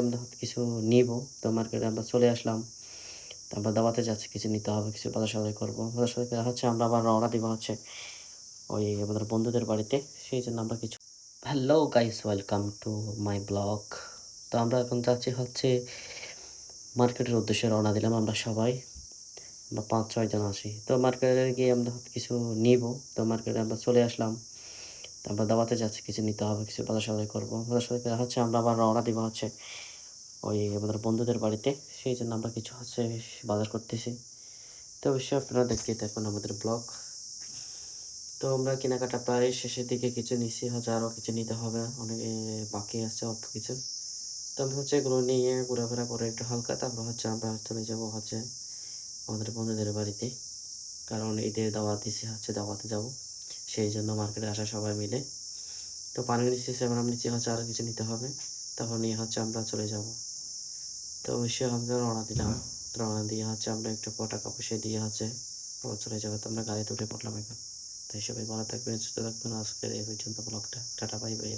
আমরা কিছু নিবো। তো মার্কেটে আমরা চলে আসলাম। তারপর দাওয়াতে যাচ্ছি, কিছু নিতে হবে, কিছু বাজার সদাই করবো। বাজার সদাই করে হচ্ছে আমরা আবার রওনা দিব হচ্ছে ওই আমাদের বন্ধুদের বাড়িতে। সেইজন্য আমরা কিছু hello guys, welcome to my blog. তো আমরা এখন যাচ্ছি হচ্ছে মার্কেটের উদ্দেশ্যে রওনা দিলাম আমরা সবাই। আমরা ৫-৬ জন আছি। তো মার্কেটে গিয়ে আমরা কিছু নিবো। তো মার্কেটে আমরা চলে আসলাম। তারপর দাওয়াতে যাচ্ছি, কিছু নিতে হবে, কিছু বাজার সদাই করবো। বাজার সদাই করে হচ্ছে আমরা আবার রওনা দিব হচ্ছে ওই আমাদের বন্ধুদের বাড়িতে। সেইজন্য আমরা কিছু হচ্ছে বাজার করতেছি। তো অবশ্যই আপনারা দেখতেই থাকুন আমাদের ব্লগ। তো আমরা কেনাকাটা প্রায় শেষের দিকে, কিছু নিচ্ছি হচ্ছে, আরও কিছু নিতে হবে, অনেক বাকি আছে অল্প কিছু। তো আমি হচ্ছে এগুলো নিয়ে ঘোরাফেরা করে একটু হালকা, তারপর হচ্ছে আমরা চলে যাবো হচ্ছে আমাদের বন্ধুদের বাড়িতে। কারণ ঈদের দাওয়াত দিছি, হচ্ছে দাওয়াতে যাব, সেই জন্য মার্কেটে আসা সবাই মিলে। তো পানি নিচ্ছি, সেভেন নিচ্ছি, হচ্ছে আরও কিছু নিতে হবে, তারপর নিয়ে হচ্ছে আমরা চলে যাব। তো অবশ্যই আমরা রওনা দিলাম। রওনা দিয়ে হচ্ছে আমরা একটু টাকা পয়সা দিয়ে হচ্ছে আবার চলে যাবো। তো আমরা গাড়িতে উঠে পড়লাম এখন। তাই সবাই ভালো থাকবেন, সুস্থ থাকবেন। আজকের এই পর্যন্ত ব্লগটা। Tata, bye bye.